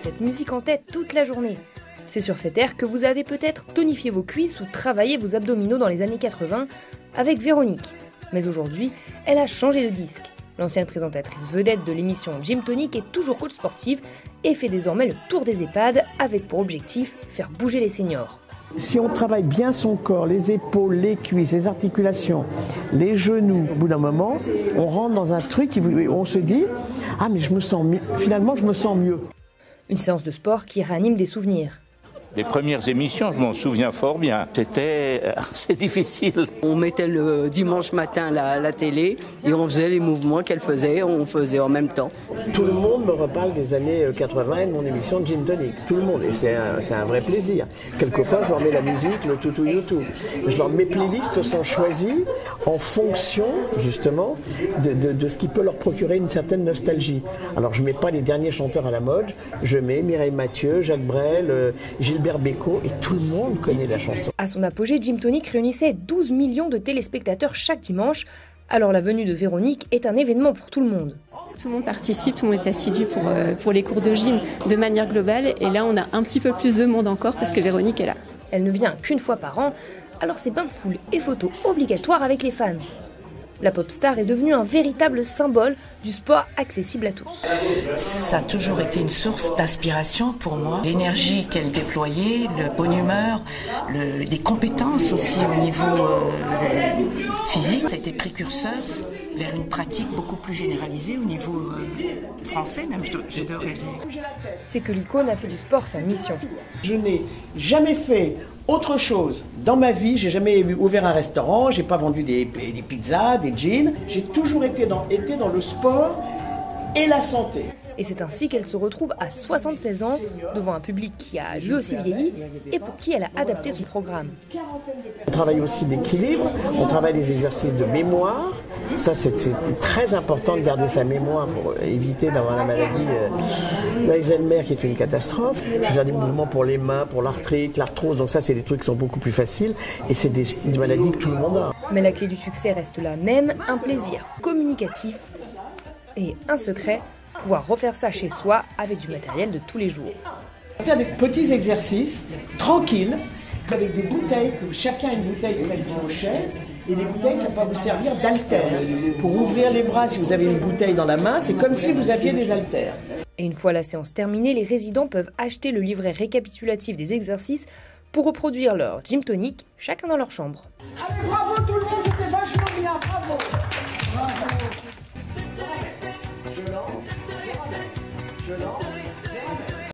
cette musique en tête toute la journée. C'est sur cet air que vous avez peut-être tonifié vos cuisses ou travaillé vos abdominaux dans les années 80 avec Véronique. Mais aujourd'hui, elle a changé de disque. L'ancienne présentatrice vedette de l'émission Gym Tonic est toujours coach sportive et fait désormais le tour des EHPAD avec pour objectif faire bouger les seniors. Si on travaille bien son corps, les épaules, les cuisses, les articulations, les genoux, au bout d'un moment, on rentre dans un truc où on se dit « Ah mais finalement je me sens mieux ». Une séance de sport qui réanime des souvenirs. Les premières émissions, je m'en souviens fort bien. C'était assez difficile. On mettait le dimanche matin la télé et on faisait les mouvements qu'elle faisait, on faisait en même temps. Tout le monde me reparle des années 80 et de mon émission de Gym Tonic. Tout le monde. Et c'est un vrai plaisir. Quelquefois, je leur mets la musique, le toutou YouTube. Mes playlists sont choisies en fonction, justement, de ce qui peut leur procurer une certaine nostalgie. Alors, je ne mets pas les derniers chanteurs à la mode. Je mets Mireille Mathieu, Jacques Brel, Gilbert Bécaud, et tout le monde connaît la chanson. À son apogée, Gym Tonic réunissait 12 millions de téléspectateurs chaque dimanche. Alors la venue de Véronique est un événement pour tout le monde. Tout le monde participe, tout le monde est assidu pour les cours de gym de manière globale. Et là, on a un petit peu plus de monde encore parce que Véronique est là. Elle ne vient qu'une fois par an, alors c'est bain de foule et photos obligatoires avec les fans. La pop star est devenue un véritable symbole du sport accessible à tous. Ça a toujours été une source d'inspiration pour moi. L'énergie qu'elle déployait, la bonne humeur, les compétences aussi au niveau physique, ça a été précurseur vers une pratique beaucoup plus généralisée au niveau français, même je devrais dire. C'est que l'icône a fait du sport sa mission. Je n'ai jamais fait autre chose dans ma vie. J'ai jamais ouvert un restaurant, j'ai pas vendu des pizzas, des jeans. J'ai toujours été dans le sport et la santé. Et c'est ainsi qu'elle se retrouve à 76 ans, devant un public qui a lui aussi vieilli et pour qui elle a adapté son programme. On travaille aussi l'équilibre, on travaille les exercices de mémoire. Ça, c'est très important de garder sa mémoire pour éviter d'avoir la maladie d'Alzheimer qui est une catastrophe. Je vais faire des mouvements pour les mains, pour l'arthrite, l'arthrose. Donc ça, c'est des trucs qui sont beaucoup plus faciles et c'est des maladies que tout le monde a. Mais la clé du succès reste la même, un plaisir communicatif et un secret, pouvoir refaire ça chez soi avec du matériel de tous les jours. Faire des petits exercices tranquilles avec des bouteilles, que chacun a une bouteille près de vos chaises. Et les bouteilles, ça va vous servir d'haltère. Pour ouvrir les bras, si vous avez une bouteille dans la main, c'est comme si vous aviez des haltères. Et une fois la séance terminée, les résidents peuvent acheter le livret récapitulatif des exercices pour reproduire leur Gym Tonic, chacun dans leur chambre. Allez, bravo tout le monde, c'était vachement bien, bravo. Bravo. Je lance.